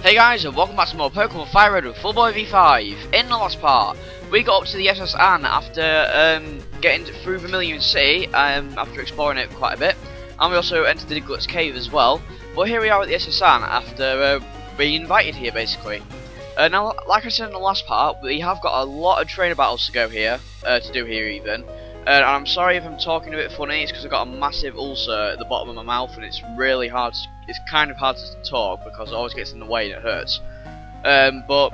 Hey guys, and welcome back to more Pokémon FireRed with Fullboy V5. In the last part, we got up to the SS Anne after getting through Vermilion City, after exploring it quite a bit, and we also entered the Diglett's Cave as well. But here we are at the SS Anne after being invited here, basically. Now, like I said in the last part, we have got a lot of trainer battles to go here, to do here even. And I'm sorry if I'm talking a bit funny, it's because I've got a massive ulcer at the bottom of my mouth and it's really hard, it's kind of hard to talk because it always gets in the way and it hurts. But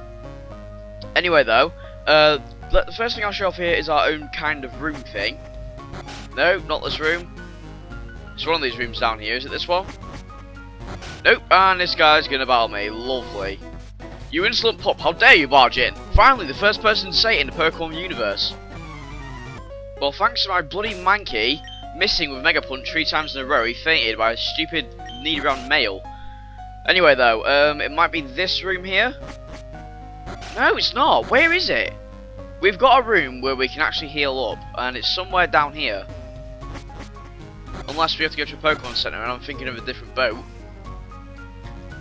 anyway though, the first thing I'll show off here is our own kind of room thing. No, not this room. It's one of these rooms down here, is it this one? Nope, and this guy's gonna battle me, lovely. You insolent pup, how dare you barge in? Finally, the first person to say it in the Pokémon universe. Well, thanks to my bloody manky missing with Mega Punch 3 times in a row, he fainted by a stupid needy round male. Anyway though, it might be this room here. No, it's not. Where is it? We've got a room where we can actually heal up, and it's somewhere down here. Unless we have to go to a Pokemon Center, and I'm thinking of a different boat.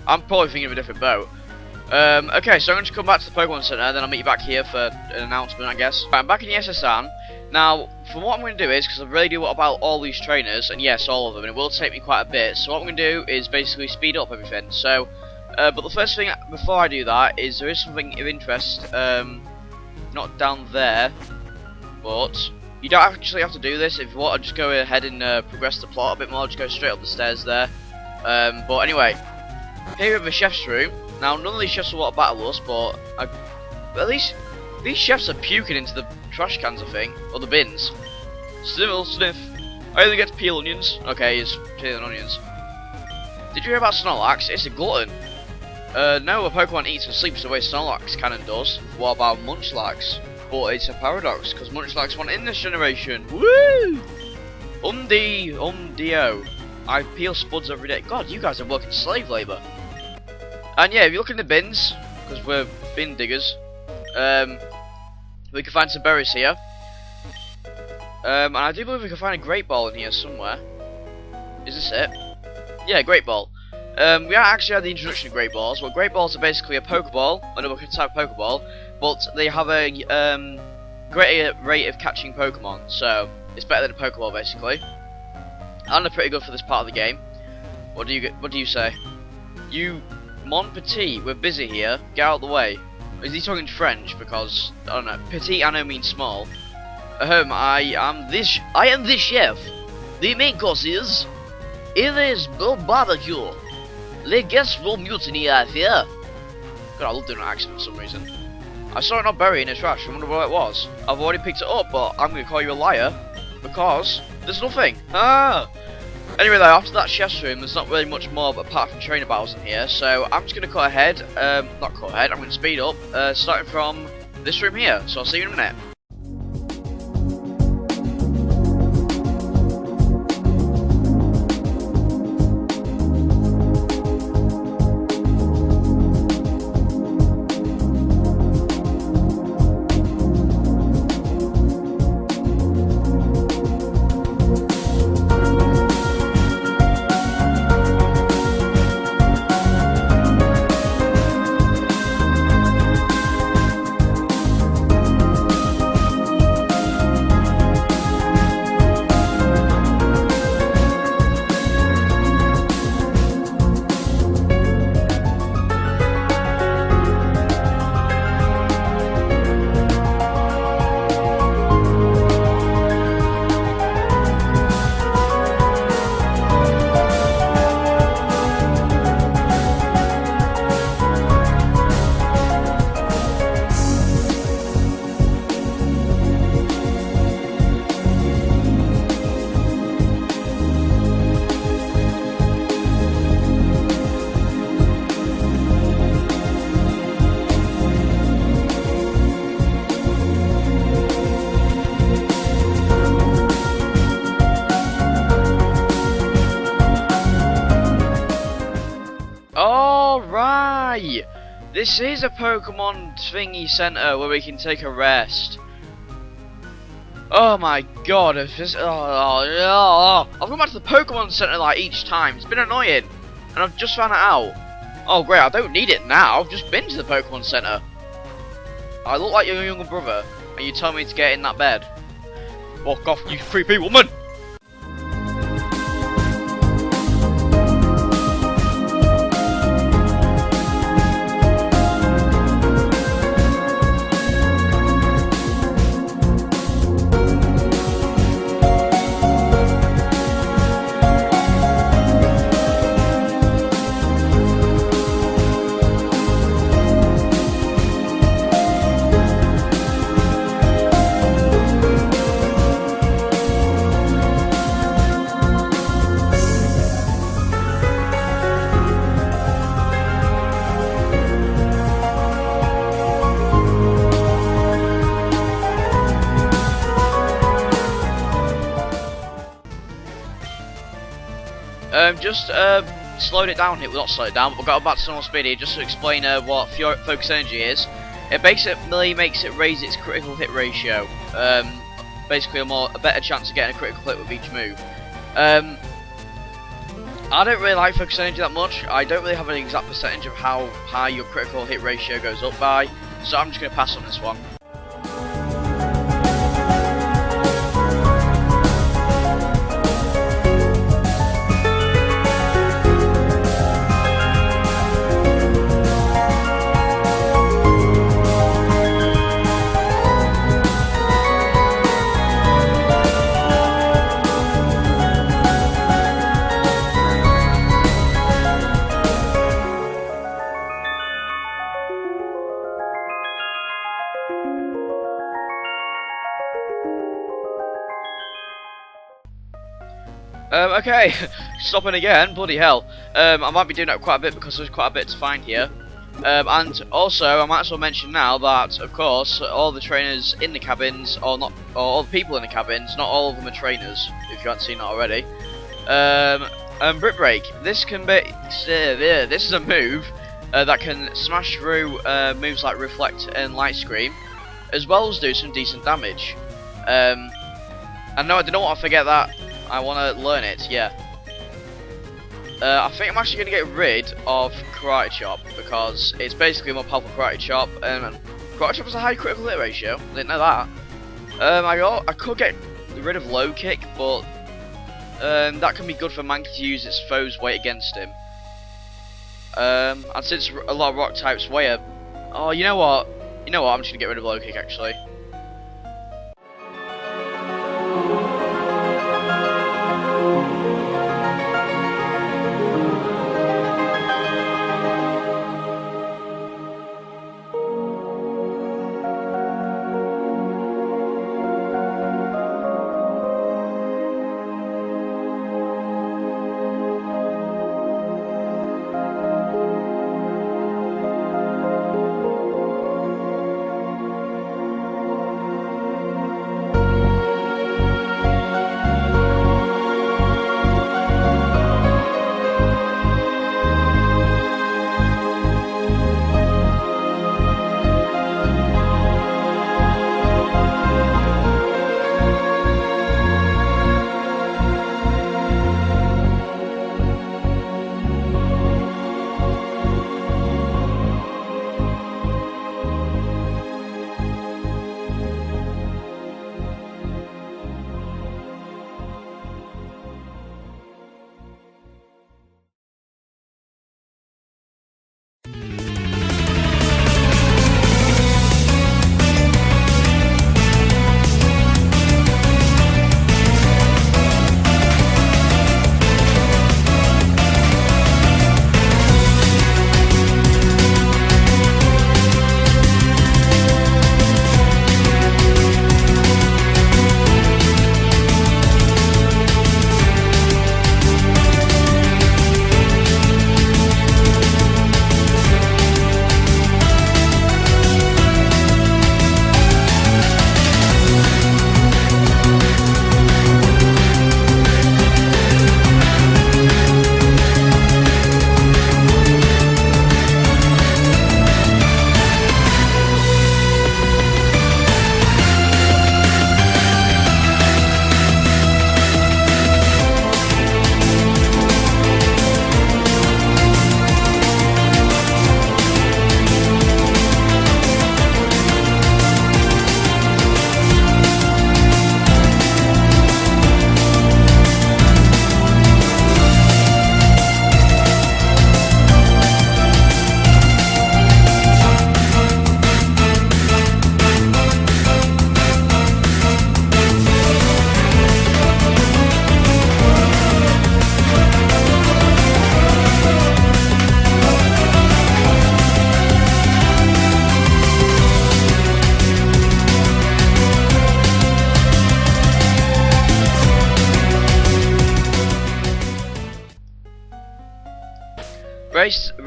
I'm probably thinking of a different boat. Okay, so I'm going to come back to the Pokemon Center, then I'll meet you back here for an announcement, I guess. Right, I'm back in the SS Anne. Now, from what I'm going to do is, because I really do want about all these trainers, and yes, all of them, and it will take me quite a bit, so what I'm going to do is basically speed up everything. So, but the first thing, before I do that, is there is something of interest, not down there, but you don't actually have to do this. If you want to just go ahead and progress the plot a bit more, just go straight up the stairs there. But anyway, here in the chef's room. Now, none of these chefs will want to battle us, but at least these chefs are puking into the trash cans, I think, or the bins. Sniff. I only get to peel onions. Okay, he's peeling onions. Did you hear about Snorlax? It's a glutton. No, a Pokemon eats and sleeps the way Snorlax can and does. What about Munchlax? But it's a paradox, because Munchlax won in this generation. Woo! Umdio. I peel spuds every day. God, you guys are working slave labour. And yeah, if you look in the bins, because we're bin diggers, we can find some berries here. And I do believe we can find a Great Ball in here somewhere. Is this it? Yeah, Great Ball. We actually had the introduction of Great Balls. Well, Great Balls are basically a Pokeball, another type of Pokeball, but they have a greater rate of catching Pokemon, so it's better than a Pokeball basically. And they're pretty good for this part of the game. What do you say? You Mon Petit, we're busy here. Get out of the way. Is he talking French? Because I don't know. Petit, I know means small. I am this chef. The main course is it is barbecue. The guests will mutiny, I fear. God, I love doing an accent for some reason. I saw it not buried in the trash. I wonder what it was. I've already picked it up, but I'm going to call you a liar because there's nothing. Anyway though, after that chef's room, there's not really much more apart from trainer battles in here, so I'm just going to cut ahead, not cut ahead, I'm going to speed up, starting from this room here, so I'll see you in a minute. Alright! This is a Pokemon thingy center where we can take a rest. Oh my god, if this, I've gone back to the Pokemon Center like each time. It's been annoying, and I've just found it out. Oh great, I don't need it now. I've just been to the Pokemon Center. I look like your younger brother, and you tell me to get in that bed. Walk off, you creepy woman! Just slowed it down here, well not slowed it down, but we got back to normal speed here just to explain what Focus Energy is. It basically makes it raise its critical hit ratio. Basically a better chance of getting a critical hit with each move. I don't really like Focus Energy that much. I don't really have an exact percentage of how high your critical hit ratio goes up by, so I'm just going to pass on this one. Okay, stopping again, bloody hell. I might be doing that quite a bit because there's quite a bit to find here. And also, I might as well mention now that, of course, all the trainers in the cabins, or all the people in the cabins, not all of them are trainers, if you haven't seen that already. Brick Break, this can be, this is a move that can smash through moves like Reflect and Light Scream, as well as do some decent damage. And no, I didn't want to forget that. I want to learn it, yeah. I think I'm actually going to get rid of Karate Chop because it's basically a more powerful Karate Chop. Karate Chop has a high critical hit ratio. I didn't know that. I could get rid of Low Kick, but that can be good for Mankey to use its foe's weight against him. And since a lot of rock types weigh a... Oh, you know what? I'm just going to get rid of Low Kick actually.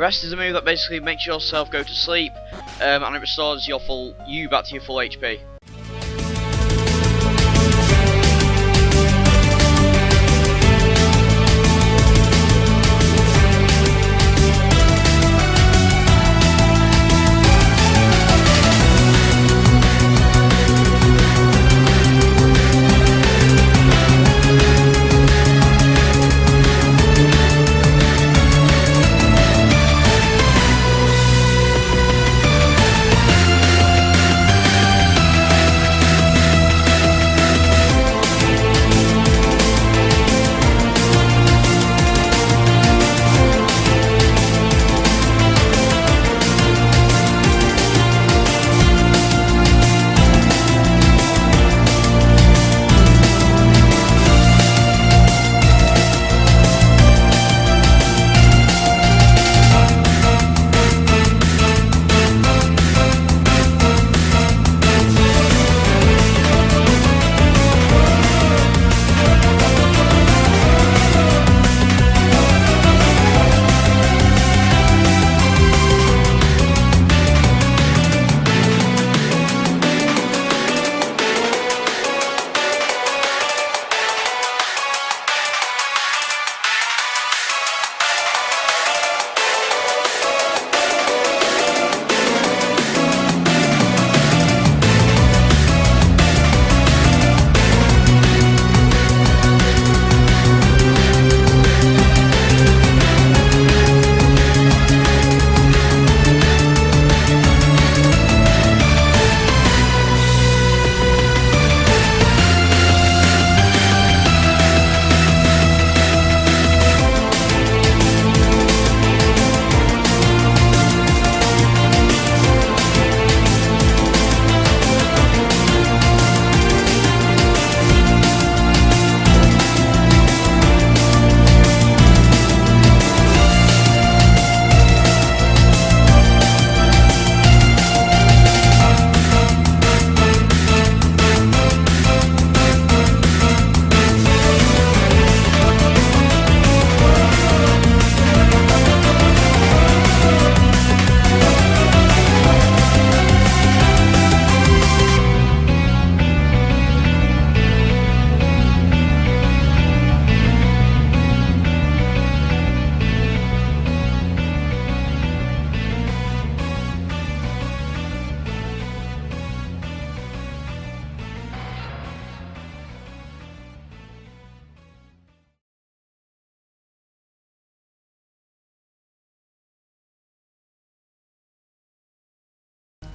Rest is a move that basically makes yourself go to sleep, and it restores you back to your full HP.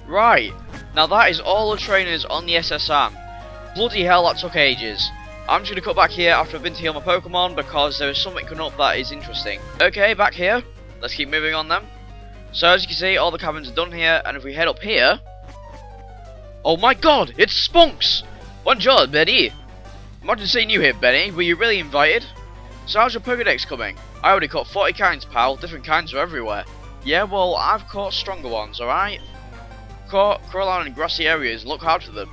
Right, now that is all the trainers on the SSM. Bloody hell, that took ages. I'm just going to cut back here after I've been to heal my Pokemon because there is something coming up that is interesting. Okay, back here. Let's keep moving on then. So as you can see, all the cabins are done here, and if we head up here... Oh my god, it's Spinks! Bonjour, Benny! Imagine seeing you here, Benny. Were you really invited? So how's your Pokedex coming? I already caught 40 kinds, pal. Different kinds are everywhere. Yeah, well, I've caught stronger ones, alright? Crawl around in grassy areas and look hard for them.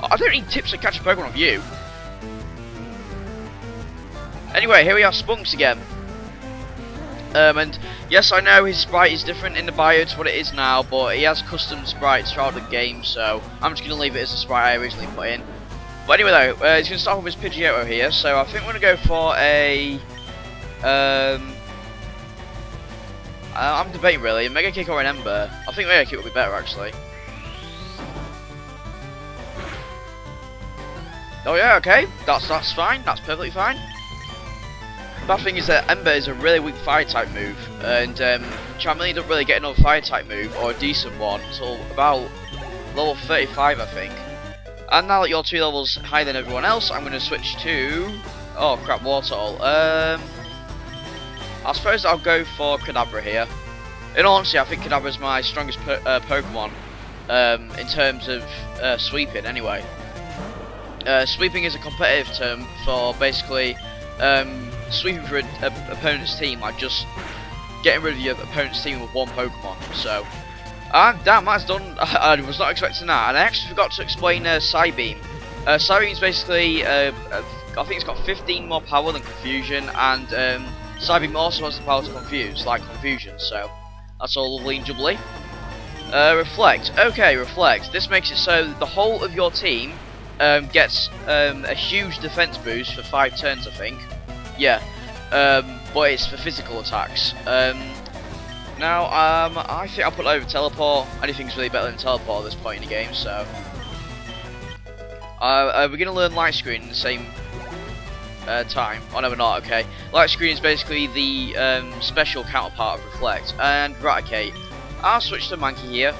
I don't need tips to catch a Pokemon of you. Anyway, here we are, Spinks again. And yes, I know his sprite is different in the bio to what it is now, but he has custom sprites throughout the game, so I'm just going to leave it as the sprite I originally put in. But anyway though, he's going to start with his Pidgeotto here, so I think we're going to go for a... I'm debating really, a Mega Kick or an Ember. I think Mega Kick would be better actually. Oh yeah, okay, that's fine, that's perfectly fine. Bad thing is that Ember is a really weak fire type move, and Charmeleon doesn't really get another fire type move, or a decent one, until about level 35 I think. And now that you're 2 levels higher than everyone else, I'm going to switch to... Oh crap, Wartortle. I suppose I'll go for Kadabra here. In all honesty, I think Kadabra is my strongest Pokemon, in terms of sweeping anyway. Sweeping is a competitive term for basically sweeping through an opponent's team, like just getting rid of your opponent's team with one Pokemon. So, and damn, that's done. I was not expecting that, and I actually forgot to explain Psybeam. Psybeam is basically, I think it's got 15 more power than Confusion, and Psybeam also has the power to confuse, like Confusion. So that's all lovely and jubbly. Reflect. Okay, Reflect. This makes it so the whole of your team gets a huge defense boost for 5 turns, I think. Yeah, but it's for physical attacks. Now, I think I'll put over Teleport. Anything's really better than Teleport at this point in the game, so. We're going to learn Light Screen in the same time. Oh, no, we're not, okay. Light Screen is basically the special counterpart of Reflect. And, right, okay. I'll switch to Mankey here.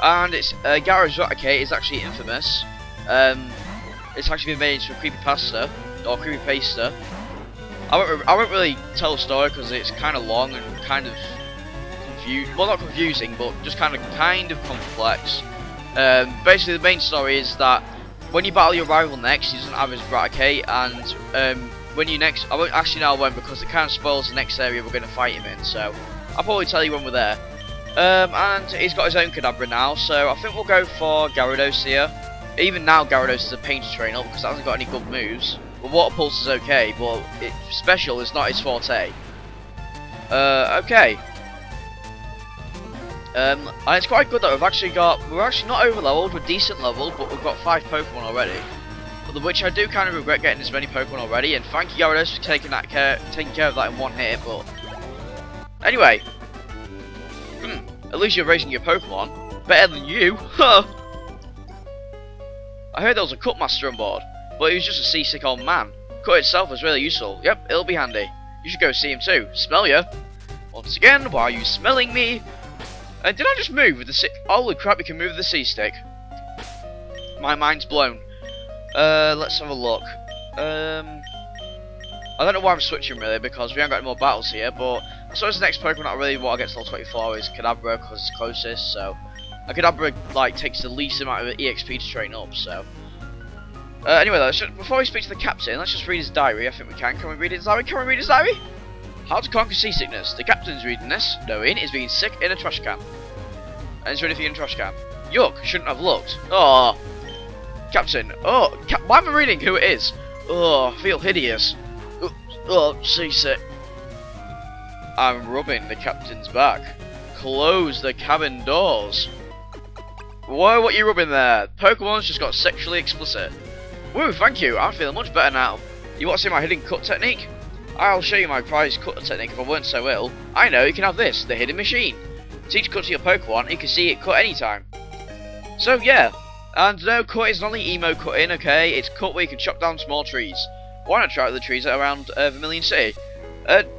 And it's, Gyara's Raticate is actually infamous. It's actually been made into a creepypasta, or creepypasta. I won't really tell a story because it's kind of long and kind of well, not confusing, but just kind of complex. Basically, the main story is that when you battle your rival next, he doesn't have his Raticate, and when you next, I won't actually know when because it kind of spoils the next area we're going to fight him in. So I'll probably tell you when we're there. And he's got his own Kadabra now, so I think we'll go for Gyarados here. Even now, Gyarados is a pain to train up because it hasn't got any good moves. But Water Pulse is okay, but special is not his forte. Okay. And it's quite good that we're actually not over leveled, we're decent leveled, but we've got 5 Pokemon already. Which I do kind of regret getting this many Pokemon already, and thank you Gyarados for taking care of that in one hit, but anyway. At least you're raising your Pokemon. Better than you, huh? I heard there was a Cut Master on board, but he was just a seasick old man. Cut itself was really useful. Yep, it'll be handy. You should go see him too. Smell ya? Once again, why are you smelling me? Did I just move with the holy crap, you can move with the C-stick. My mind's blown. Let's have a look. I don't know why I'm switching really, because we haven't got any more battles here, but I suppose the next Pokemon I really want to get to level 24 is Kadabra, because it's closest, so. And Kadabra, like, takes the least amount of EXP to train up, so. Anyway though, before we speak to the captain, let's just read his diary. I think we can. Can we read his diary? Can we read his diary? How to conquer seasickness. The captain's reading this, knowing he's being sick in a trash can. And is there anything in a trash can? Yuck, shouldn't have looked. Oh, Captain. Oh, why am I reading who it is? Oh, I feel hideous. Oh, seasick. I'm rubbing the captain's back. Close the cabin doors. Whoa, what are you rubbing there? Pokemon's just got sexually explicit. Woo, thank you. I'm feeling much better now. You want to see my hidden cut technique? I'll show you my prized cut technique if I weren't so ill. I know, you can have this, the hidden machine. Teach cut to your Pokemon, you can see it cut anytime. So yeah, and no, cut is not only emo cutting, okay? It's cut where you can chop down small trees. Why not try out the trees around Vermilion City?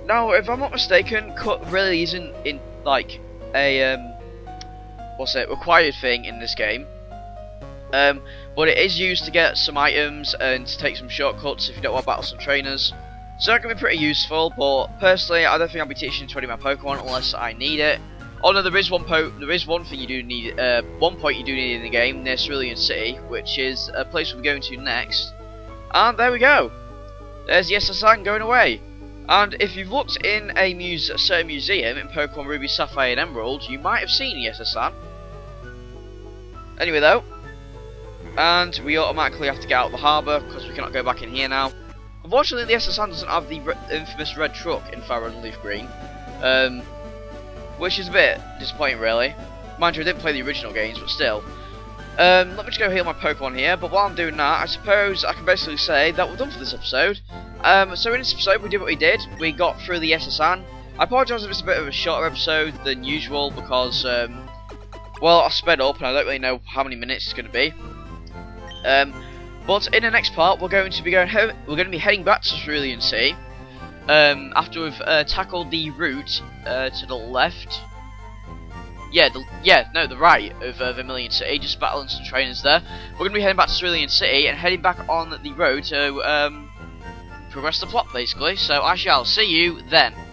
Now, if I'm not mistaken, cut really isn't in like a required thing in this game. But it is used to get some items and to take some shortcuts if you don't want to battle some trainers. So that can be pretty useful, but personally, I don't think I'll be teaching 20 my Pokemon unless I need it. Oh no, there is one thing you do need. One point you do need in the game near Cerulean City, which is a place we're going to next. And there we go. There's the SS going away. And if you've looked in a certain museum in Pokemon Ruby, Sapphire, and Emerald, you might have seen the SS. Anyway, though, and we automatically have to get out of the harbour because we cannot go back in here now. Unfortunately, the SS doesn't have the infamous red truck in FireRed and Leaf Green, which is a bit disappointing, really. Mind you, I didn't play the original games, but still. Let me just go heal my Pokemon here, but while I'm doing that, I suppose I can basically say that we're done for this episode. So in this episode, we did what we did. We got through the SS. I apologise if it's a bit of a shorter episode than usual because, well, I sped up and I don't really know how many minutes it's going to be. But in the next part, we're going to be heading back to Cerulean City. After we've tackled the route to the left. The right of Vermilion City, just battling some trainers there. We're going to be heading back to Cerulean City and heading back on the road to progress the plot, basically. So I shall see you then.